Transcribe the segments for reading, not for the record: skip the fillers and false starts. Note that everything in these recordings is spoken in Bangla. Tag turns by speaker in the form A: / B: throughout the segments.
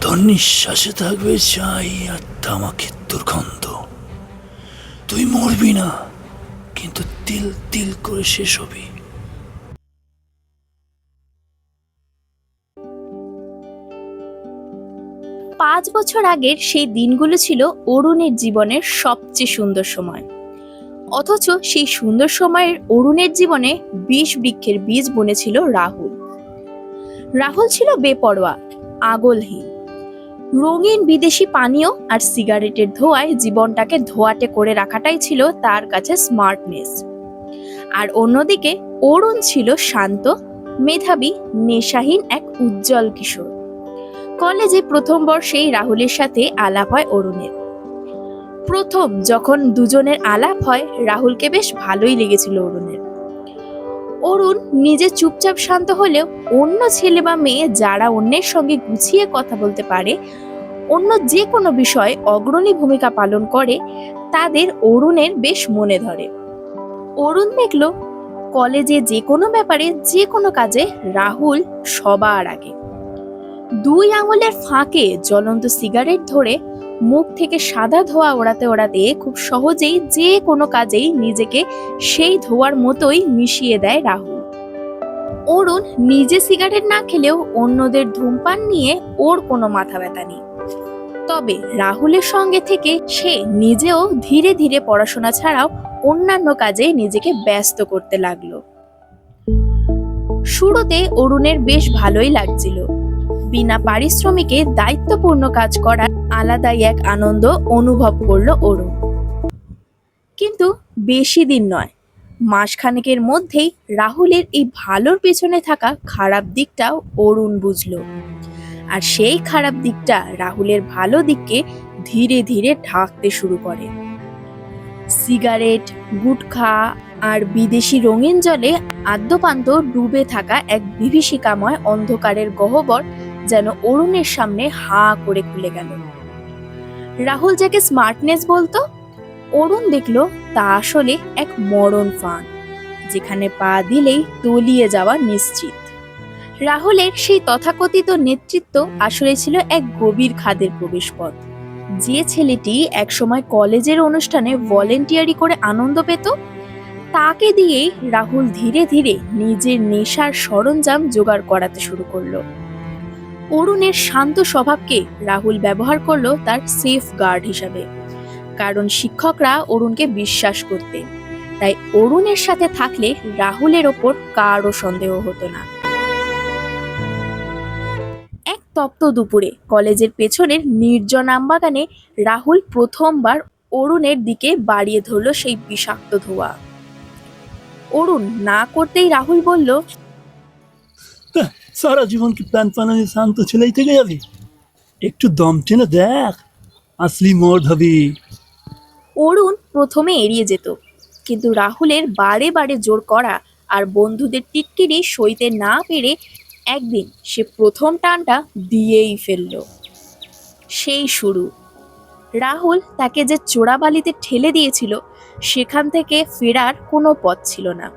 A: তোর নিঃশ্বাসে থাকবে ছাই আর তামাকের দুর্গন্ধ। তুই মরবি না, কিন্তু তিল তিল করে শেষ হবি।
B: 5 বছর আগের সেই দিনগুলো ছিল অরুণের জীবনের সবচেয়ে সুন্দর সময়। অথচ সেই সুন্দর সময়ের অরুণের জীবনে বিষ বৃক্ষের বীজ বুনেছিল রাহুল। রাহুল ছিল বেপরোয়া, আগলহীন। রঙিন বিদেশি পানীয় আর সিগারেটের ধোঁয়ায় জীবনটাকে ধোঁয়াটে করে রাখাটাই ছিল তার কাছে স্মার্টনেস। আর অন্যদিকে অরুণ ছিল শান্ত, মেধাবী, নেশাহীন এক উজ্জ্বল কিশোর। কলেজে প্রথম বর্ষেই রাহুলের সাথে আলাপ হয় অরুণের। প্রথম যখন দুজনের আলাপ হয়, রাহুলকে বেশ ভালোই লেগেছিল অরুণের। অরুণ নিজে চুপচাপ শান্ত হলেও অন্য ছেলে বা মেয়ে যারা অন্যের সঙ্গে গুছিয়ে কথা বলতে পারে, অন্য যে কোনো বিষয়ে অগ্রণী ভূমিকা পালন করে, তাদের অরুণের বেশ মনে ধরে। অরুণ দেখল কলেজে যে কোনো ব্যাপারে, যে কোনো কাজে রাহুল সবার আগে। 2 আঙুলের ফাঁকে জ্বলন্ত সিগারেট ধরে মুখ থেকে সাদা ধোঁয়া ওড়াতে ওড়াতে খুব সহজেই যে কোনো কাজেই নিজেকে সেই ধোঁয়ার মতোই মিশিয়ে দেয় রাহুল। অরুণ নিজে সিগারেট না খেলেও অন্যদের ধূমপান নিয়ে ওর কোনো মাথা ব্যথা নেই। তবে রাহুলের সঙ্গে থেকে সে নিজেও ধীরে ধীরে পড়াশোনা ছাড়াও অন্যান্য কাজে নিজেকে ব্যস্ত করতে লাগলো। শুরুতে অরুণের বেশ ভালোই লাগছিল। বিনা পারিশ্রমিকে দায়িত্বপূর্ণ কাজ করার আলাদাই এক আনন্দ অনুভব করলো অরুণ। কিন্তু বেশি দিন নয়, মাসখানেকের মধ্যেই রাহুলের এই ভালোর পেছনে থাকা খারাপ দিকটাও অরুণ বুঝলো। আর সেই খারাপ দিকটা রাহুলের ভালো দিককে ধীরে ধীরে ঢাকতে শুরু করে। সিগারেট, গুটখা আর বিদেশি রঙিন জলে আদ্যপান্ত ডুবে থাকা এক বিভীষিকাময় অন্ধকারের গহ্বর যেন অরুণের সামনে হাঁ করে খুলে গেল। রাহুল যাকে স্মার্টনেস বলতো, অরুণ দেখলো তা আসলে এক মরণ ফাঁদ, যেখানে পা দিলেই তলিয়ে যাওয়া নিশ্চিত। রাহুলের সেই তথাকথিত নেতৃত্ব আসলে ছিল এক গভীর খাদের প্রবেশপথ। যে ছেলেটি একসময় কলেজের অনুষ্ঠানে ভলেন্টিয়ারি করে আনন্দ পেত, তাকে দিয়েই রাহুল ধীরে ধীরে নিজের নেশার সরঞ্জাম জোগাড় করাতে শুরু করলো। অরুণের শান্ত স্বভাবকে রাহুল ব্যবহার করলো তার সেফ গার্ড হিসাবে, কারণ শিক্ষকরা অরুণকে বিশ্বাস করতেন। তাই অরুণের সাথে থাকলে রাহুলের ওপর কারও সন্দেহ হতো না। এক তপ্ত দুপুরে কলেজের পেছনের নির্জন আমবাগানে রাহুল প্রথমবার অরুণের দিকে বাড়িয়ে ধরল সেই বিষাক্ত ধোঁয়া। অরুণ না করতেই রাহুল বলল,
A: সারা জীবন কি প্যান পানানি শান্ত ছেলেই থেকে যাবি? একটু দম টেনে দেখ, আসলি মর্দ হবি।
B: অরুণ প্রথমে এড়িয়ে যেত, কিন্তু রাহুলের বারে বারে জোর করা আর বন্ধুদের টিটকিরি সইতে না পেরে একদিন সে প্রথম টানটা দিয়েই ফেলল। সেই শুরু। রাহুল তাকে যে চোরাবালিতে ঠেলে দিয়েছিল, সেখান থেকে ফেরার কোনো পথ ছিল না।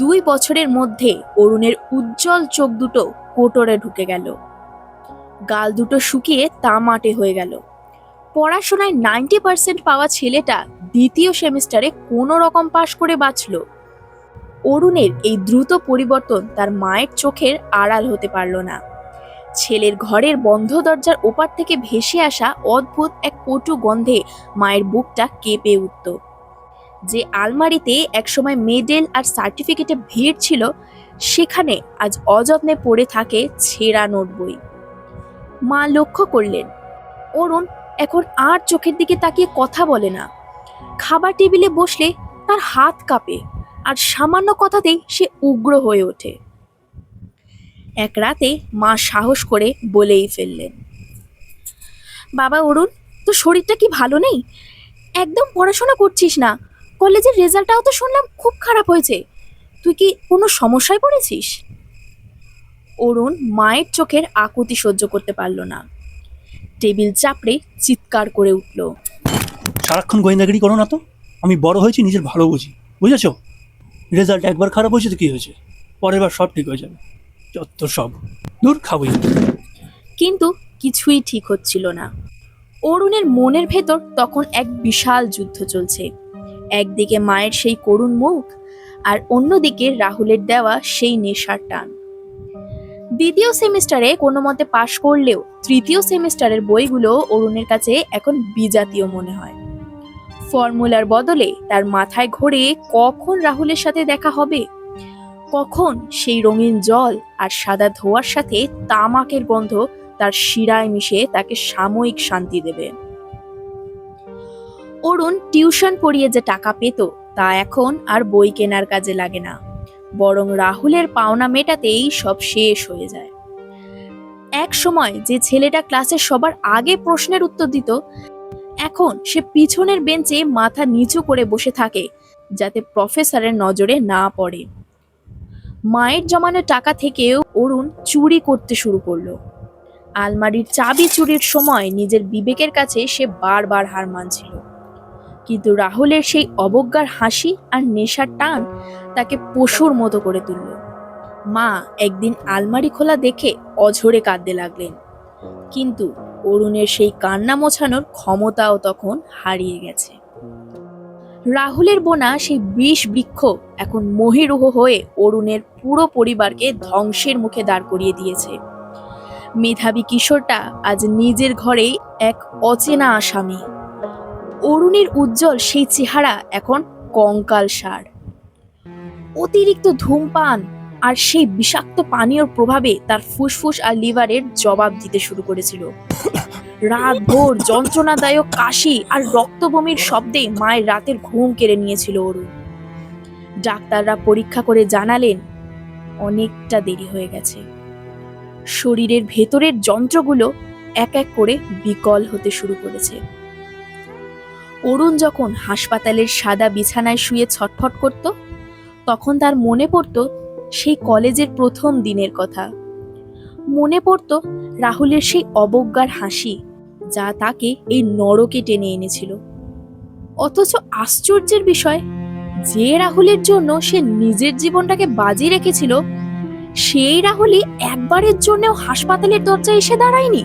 B: 2 বছরের মধ্যে অরুণের উজ্জ্বল চোখ দুটো কোটরে ঢুকে গেল, গাল দুটো শুকিয়ে তামাটে হয়ে গেল। পড়াশোনায় 90% পাওয়া ছেলেটা দ্বিতীয় সেমিস্টারে কোনো রকম পাশ করে বাঁচল। অরুণের এই দ্রুত পরিবর্তন তার মায়ের চোখের আড়াল হতে পারল না। ছেলের ঘরের বন্ধ দরজার ওপার থেকে ভেসে আসা অদ্ভুত এক কটু গন্ধে মায়ের বুকটা কেঁপে উঠত। যে আলমারিতে একসময় মেডেল আর সার্টিফিকেটে ভিড় ছিল, সেখানে আজ অযত্নে পড়ে থাকে ছেঁড়া নোট বই। মা লক্ষ্য করলেন অরুণ এখন আর চোখের দিকে তাকিয়ে কথা বলে না। খাবার টেবিলে বসলে তার হাত কাঁপে, আর সামান্য কথাতেই সে উগ্র হয়ে ওঠে। এক রাতে মা সাহস করে বলেই ফেললেন, বাবা অরুণ, তোর শরীরটা কি ভালো নেই? একদম পড়াশোনা করছিস না। কলেজের রেজাল্টটাও তো শুনলাম খুব খারাপ হয়েছে। তুই কি কোনো সমস্যায় পড়েছিস? অরুণ মায়ের চোখের আকুতি সহ্য করতে পারল না। টেবিল চাপড়ে চিৎকার করে উঠল,
A: সারাক্ষণ গোয়েন্দাগিরি করো না তো। আমি বড় হয়েছি, নিজের ভালো বুঝি, বুঝেছ? রেজাল্ট একবার খারাপ হয়েছে তো কী হয়েছে? পরের বার সব ঠিক হয়ে যাবে। যত সব দূর খাবই।
B: কিন্তু কিছুই ঠিক হচ্ছিল না। অরুণের মনের ভেতর তখন এক বিশাল যুদ্ধ চলছে। একদিকে মায়ের সেই করুণ মুখ, আর অন্যদিকে রাহুলের দেওয়া সেই নেশার টান। দ্বিতীয় সেমিস্টারে কোনো মতে পাশ করলেও তৃতীয় সেমিস্টারের বইগুলো অরুণের কাছে এখন বিজাতীয় মনে হয়। ফর্মুলার বদলে তার মাথায় ঘোরে কখন রাহুলের সাথে দেখা হবে, কখন সেই রঙিন জল আর সাদা ধোঁয়ার সাথে তামাকের গন্ধ তার শিরায় মিশে তাকে সাময়িক শান্তি দেবে। অরুণ টিউশন পড়িয়ে যে টাকা পেত তা এখন আর বই কেনার কাজে লাগে না, বরং রাহুলের পাওনা মেটাতেই সব শেষ হয়ে যায়। এক সময় যে ছেলেটা ক্লাসের সবার আগে প্রশ্নের উত্তর দিত, এখন সে পিছনের বেঞ্চে মাথা নিচু করে বসে থাকে যাতে প্রফেসরের নজরে না পড়ে। মায়ের জমানো টাকা থেকেও অরুণ চুরি করতে শুরু করলো। আলমারির চাবি চুরির সময় নিজের বিবেকের কাছে সে বারবার হার মানছিল, কিন্তু রাহুলের সেই অবজ্ঞার হাসি আর নেশার টান তাকে পশুর মতো করে তুলল। মা একদিন আলমারি খোলা দেখে অঝরে কাঁদতে লাগলেন, কিন্তু অরুণের সেই কান্না মোছানোর ক্ষমতাও তখন হারিয়ে গেছে। রাহুলের বোনা সেই বিষ বৃক্ষ এখন মহিরুহ হয়ে অরুণের পুরো পরিবারকে ধ্বংসের মুখে দাঁড় করিয়ে দিয়েছে। মেধাবী কিশোরটা আজ নিজের ঘরেই এক অচেনা আসামি। অরুণের উজ্জ্বল সেই চেহারা এখন কঙ্কালসার। অতিরিক্ত ধূমপান আর সেই বিষাক্ত পানীয়র প্রভাবে তার ফুসফুস আর লিভারের জবাব দিতে শুরু করেছিল। রাত ভোর যন্ত্রণাদায়ক কাশি আর রক্তবমির শব্দে মায়ের রাতের ঘুম কেড়ে নিয়েছিল অরুণ। ডাক্তাররা পরীক্ষা করে জানালেন অনেকটা দেরি হয়ে গেছে। শরীরের ভেতরের যন্ত্রগুলো এক এক করে বিকল হতে শুরু করেছে। অরুণ যখন হাসপাতালের সাদা বিছানায় শুয়ে ছটফট করত, তখন তার মনে পড়ত সেই কলেজের প্রথম দিনের কথা। মনে পড়ত রাহুলের সেই অবজ্ঞার হাসি যা তাকে এই নরকে টেনে এনেছিল। অথচ আশ্চর্যের বিষয়, যে রাহুলের জন্য সে নিজের জীবনটাকে বাজি রেখেছিল, সেই রাহুলই একবারের জন্যও হাসপাতালের দরজায় এসে দাঁড়ায়নি।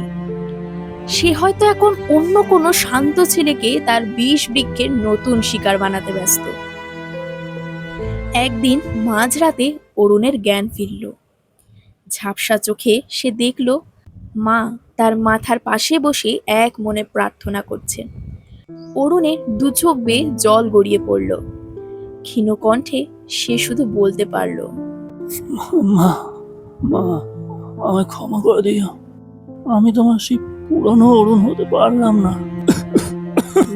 B: সে হয়তো এখন অন্য কোনো শান্ত ছেলেকে তার বিষ বৃক্ষের নতুন শিকার বানাতে ব্যস্ত। একদিন মাঝরাতে অরুণের জ্ঞান ফিরল। ঝাপসা চোখে সে দেখল মা তার মাথার পাশে বসে এক মনে প্রার্থনা করছেন। অরুণের দু চোখ বেয়ে জল গড়িয়ে পড়ল। ক্ষীণ কণ্ঠে সে শুধু বলতে পারল,
A: মা, মা, আমায় ক্ষমা করে দিও। আমি তোমার সেই পুরনো অরুণ হতে পারলাম না।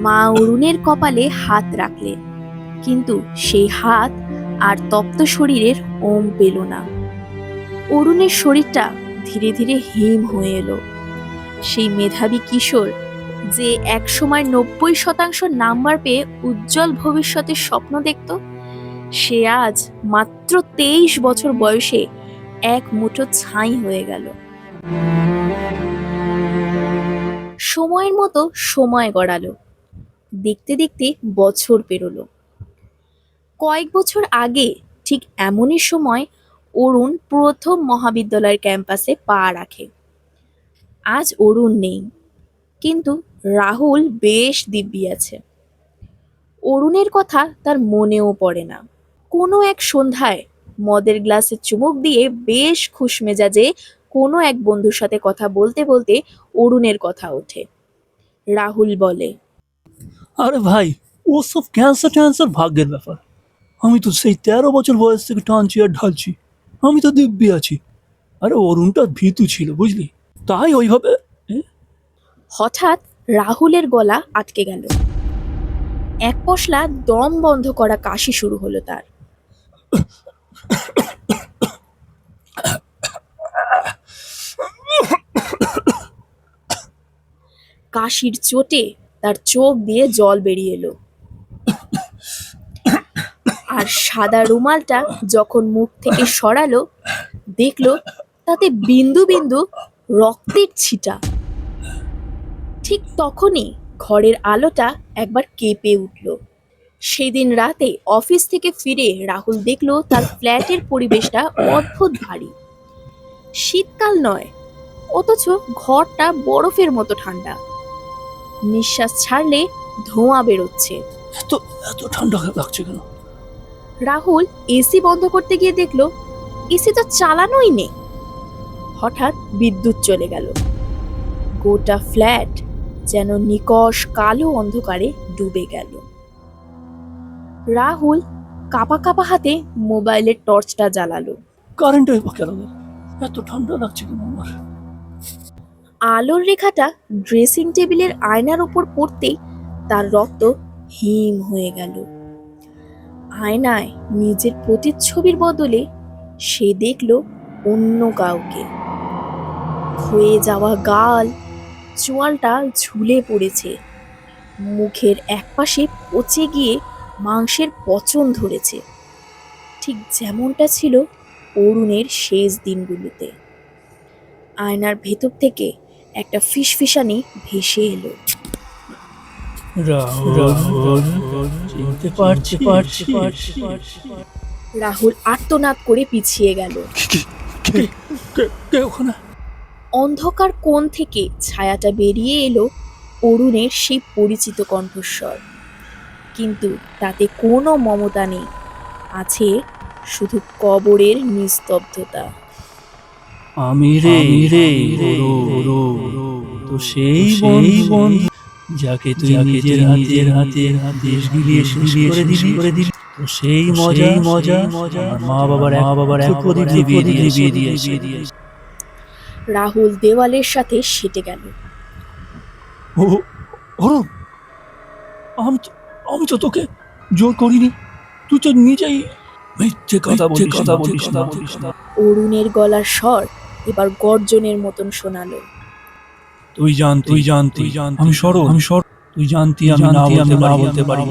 B: মা অরুণের কপালে হাত রাখলেন, কিন্তু সেই হাত আর তপ্ত শরীরের ওম পেল না। অরুণের শরীরটা ধীরে ধীরে হিম হয়ে এলো। সেই মেধাবী কিশোর যে একসময় 90% নাম্বার পেয়ে উজ্জ্বল ভবিষ্যতের স্বপ্ন দেখত, সে আজ মাত্র 23 বছর বয়সে এক মুঠো ছাই হয়ে গেল। সময়ের মতো সময় গড়ালো। দেখতে দেখতে বছর পেরোলো। কয়েক বছর আগে ঠিক এমনই সময় অরুণ প্রথম মহাবিদ্যালয়ের ক্যাম্পাসে পা রাখে। আজ অরুণ নেই, কিন্তু রাহুল বেশ দিব্যি আছে। অরুণের কথা তার মনেও পড়ে না। কোনো এক সন্ধ্যায় মদের গ্লাসে চুমুক দিয়ে বেশ খুশমেজাজে কোনো এক বন্ধুর সাথে কথা বলতে বলতে অরুণের কথা ওঠে। রাহুল বলে,
A: আরে ভাই, ও সব ক্যান্সার ট্যান্সার ভাগ্যের ব্যাপার। আমি তো সেই 13 বছর বয়স থেকে টানছি আর ঢালছি। আমি তো দিব্যি আছি। আরে অরুণটা ভীতু ছিল, বুঝলি, তাই ওইভাবে।
B: হঠাৎ রাহুলের গলা আটকে গেল। এক পশলা দম বন্ধ করা কাশি শুরু হলো তার। কাশির চোটে তার চোখ দিয়ে জল বেরিয়ে এলো, আর সাদা রুমালটা যখন মুখ থেকে সরালো, দেখলো তাতে বিন্দু বিন্দু রক্তের ছিটা। ঠিক তখনই ঘরের আলোটা একবার কেঁপে উঠল। সেদিন রাতে অফিস থেকে ফিরে রাহুল দেখলো তার ফ্ল্যাটের পরিবেশটা অদ্ভুত ভারী। শীতকাল নয়, অথচ ঘরটা বরফের মতো ঠান্ডা। নিঃশ্বাস ছাড়লে ধোঁয়া বেরোচ্ছে।
A: এত এত ঠান্ডা লাগছে কেন?
B: রাহুল এসি বন্ধ করতে গিয়ে দেখলো এসি তো চালানোই নেই। হঠাৎ বিদ্যুৎ চলে গেল। গোটা ফ্ল্যাট যেন নিকষ কালো অন্ধকারে ডুবে গেল। রাহুল কাঁপা কাঁপা হাতে মোবাইলের টর্চটা জ্বালালো।
A: কারেন্ট কেন? এত ঠান্ডা লাগছে কেন আমার?
B: আলোর রেখাটা ড্রেসিং টেবিলের আয়নার উপর পড়তেই তার রক্ত হিম হয়ে গেল। আয়নায় নিজের প্রতিচ্ছবির বদলে সে দেখল অন্য কাউকে। ক্ষয়ে যাওয়া গাল, চোয়ালটা ঝুলে পড়েছে, মুখের একপাশে পচে গিয়ে মাংসের পচন ধরেছে, ঠিক যেমনটা ছিল অরুণের শেষ দিনগুলোতে। আয়নার ভেতর থেকে একটা ফিসফিসানি ভেসে এলো। রাহুল আর্তনাদ করে পিছিয়ে গেল। অন্ধকার কোণ থেকে ছায়াটা বেরিয়ে এলো অরুণের সেই পরিচিত কণ্ঠস্বর, কিন্তু তাতে কোনো মমতা নেই, আছে শুধু কবরের নিস্তব্ধতা।
A: আমি রে তো সেই বন্ধু যাকে তুই নিজের হাতে দেশ গিলিয়ে শেষ করে দিলি। তো সেই মজা আমার মা বাবার এক প্রদীপ দিয়ে দিয়েছে।
B: রাহুল দেওয়ালের সাথে সেটে গেল।
A: অরুণ, আমি তো তোকে জোর করিনি, তুই তো নিজেই মিথ্যে কথা বলিস না।
B: অরুণের গলার স্বর এবার গর্জনের মতন শোনালো।
A: তুই জানতি আমি সরল, তুই জানতি আমি না বলতে পারি।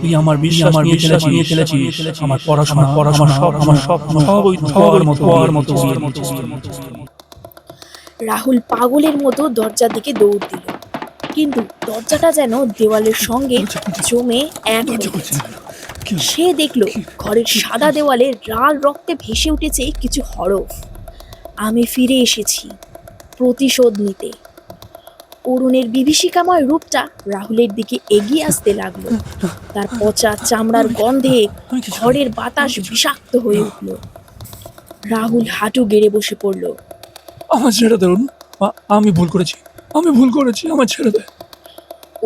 A: তুই আমার বিশ্বাস নিয়ে খেলেছিস, আমার পড়াশোনা, আমার সব ওই ধোঁয়ার মতো।
B: রাহুল পাগলের মতো দরজার দিকে দৌড় দিল, কিন্তু দরজাটা যেন দেওয়ালের সঙ্গে জমে এক হয়ে গেছে। সে দেখল ঘরের সাদা দেওয়ালে লাল রক্তে ভেসে উঠেছে কিছু হরফ। আমি ফিরে এসেছি প্রতিশোধ নিতে। অরুণের বিভীষিকাময় রূপটা রাহুলের দিকে এগিয়ে আসতে লাগলো। তার পচা চামড়ার গন্ধে ঘরের বাতাস বিষাক্ত হয়ে উঠল। রাহুল হাঁটু গেড়ে বসে পড়ল।
A: আমার ছেড়ে দে অরুণ, আমি ভুল করেছি, আমার ছেড়ে দে।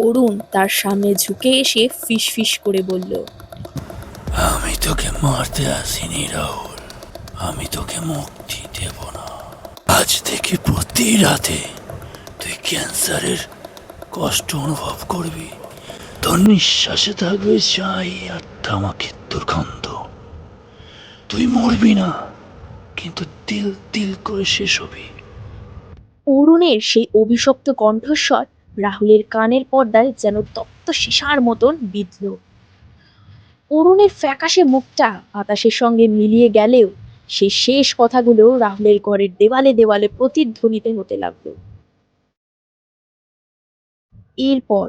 B: অরুণ তার সামনে ঝুঁকে এসে ফিসফিস করে বলল,
A: আমি তোকে মারতে আসিনি রাহুল, আমি তোকে মুক্তি দেব না। আজ থেকে প্রতি রাতে তুই ক্যান্সারের কষ্ট অনুভব করবি। তোর নিঃশ্বাসে থাকবে ছাই আর তামাকের দুর্গন্ধ। তুই মরবি না, কিন্তু তিল তিল করে শেষ হবি।
B: অরুণের সেই অভিশপ্ত কণ্ঠস্বর রাহুলের কানের পর্দায় যেন তপ্ত সীসার মতন বিঁধল। অরুণের ফ্যাকাশে মুখটা বাতাসের সঙ্গে মিলিয়ে গেলেও সেই শেষ কথাগুলো রাহুলের ঘরের দেওয়ালে দেওয়ালে প্রতিধ্বনিত হতে লাগলো। এরপর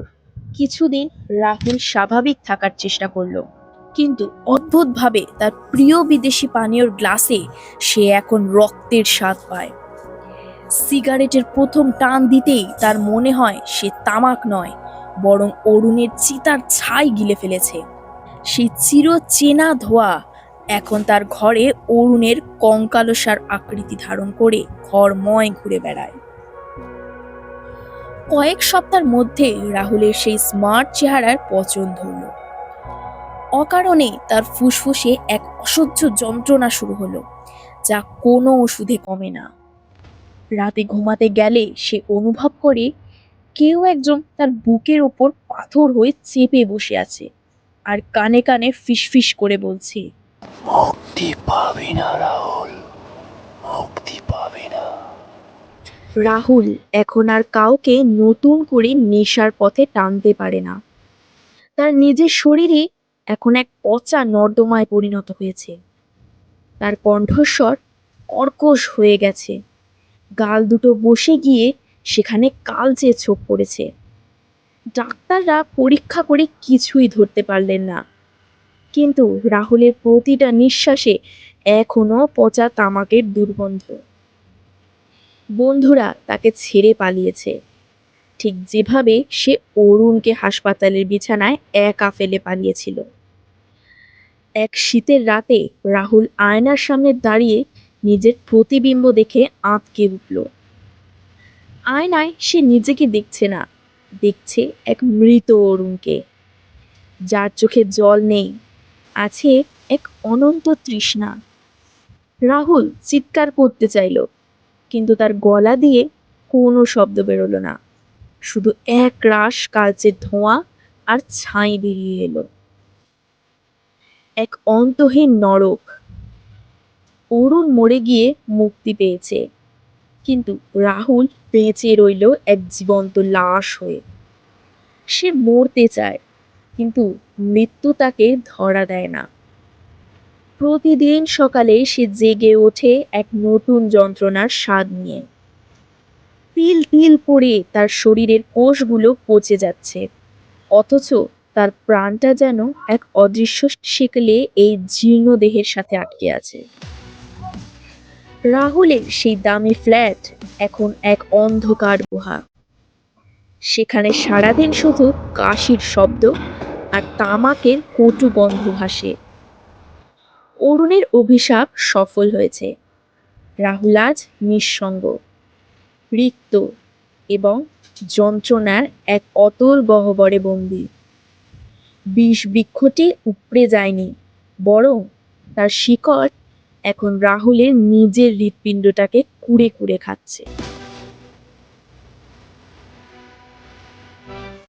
B: কিছুদিন রাহুল স্বাভাবিক থাকার চেষ্টা করলো, কিন্তু অদ্ভুতভাবে তার প্রিয় বিদেশি পানীয়র গ্লাসে সে এখন রক্তের স্বাদ পায়। সিগারেটের প্রথম টান দিতেই তার মনে হয় সে তামাক নয়, বরং অরুণের চিতার ছাই গিলে ফেলেছে। সেই চির চেনা ধোঁয়া এখন তার ঘরে অরুণের কঙ্কালসার আকৃতি ধারণ করে ঘরময় ঘুরে বেড়ায়। কয়েক সপ্তাহের মধ্যে রাহুলের সেই স্মার্ট চেহারার পচন ধরল। অকারণে তার ফুসফুসে এক অসহ্য যন্ত্রণা শুরু হলো, যা কোনো ওষুধে কমে না। রাতে ঘুমাতে গেলে সে অনুভব করে কেউ একজন তার বুকের ওপর পাথর হয়ে চেপে বসে আছে, আর কানে কানে ফিসফিস করে বলছে,
A: মুক্তি পাবি না রাহুল, মুক্তি পাবি না।
B: রাহুল এখন আর কাউকে নতুন করে নেশার পথে টানতে পারে না। তার নিজের শরীরে এখন এক পচা নর্দমায় পরিণত হয়েছে। তার কণ্ঠস্বর কর্কশ হয়ে গেছে, গাল দুটো বসে গিয়ে সেখানে কালচে ছোপ পড়েছে। ডাক্তাররা পরীক্ষা করে কিছুই ধরতে পারলেন না, কিন্তু রাহুলের প্রতিটা নিঃশ্বাসে এখনো পচা তামাকের দুর্গন্ধ। বন্ধুরা তাকে ছেড়ে পালিয়েছে, ঠিক যেভাবে সে অরুণকে হাসপাতালের বিছানায় একা ফেলে পালিয়েছিল। এক শীতের রাতে রাহুল আয়নার সামনে দাঁড়িয়ে নিজের প্রতিবিম্ব দেখে আঁতকে উঠল। আয়নায় সে নিজেকে দেখছে না, দেখছে এক মৃত অরুণকে, যার চোখে জল নেই, আছে এক অনন্ত তৃষ্ণা। রাহুল চিৎকার করতে চাইল, কিন্তু তার গলা দিয়ে কোনো শব্দ বেরোলো না, শুধু এক রাশ কালচে ধোঁয়া আর ছাই বেরিয়ে এলো। এক অন্তহীন নরক। অরুণ মরে গিয়ে মুক্তি পেয়েছে, কিন্তু রাহুল বেঁচে রইল এক জীবন্ত লাশ হয়ে। সে মরতে চায়, কিন্তু মৃত্যু তাকে ধরা দেয় না। প্রতিদিন সকালে সে জেগে ওঠে এক নতুন যন্ত্রণার স্বাদ নিয়ে। তিল তিল করে তার শরীরের কোষগুলো পচে যাচ্ছে, অথচ তার প্রাণটা যেন এক অদৃশ্য শিকলে এই জীর্ণ দেহের সাথে আটকে আছে। রাহুলের সেই দামি ফ্ল্যাট এখন এক অন্ধকার গুহা। সেখানে সারাদিন শুধু কাশির শব্দ আর তামাকের কটু গন্ধ ভাসে। অরুণের অভিশাপ সফল হয়েছে। রাহুল আজ নিঃসঙ্গ, রিক্ত এবং যন্ত্রণার এক অতল গহ্বরে বন্দী। বিষ বৃক্ষটি উপড়ে যায়নি, বরং তার শিকড় এখন রাহুলের নিজের হৃৎপিণ্ডটাকে কুড়ে কুড়ে খাচ্ছে।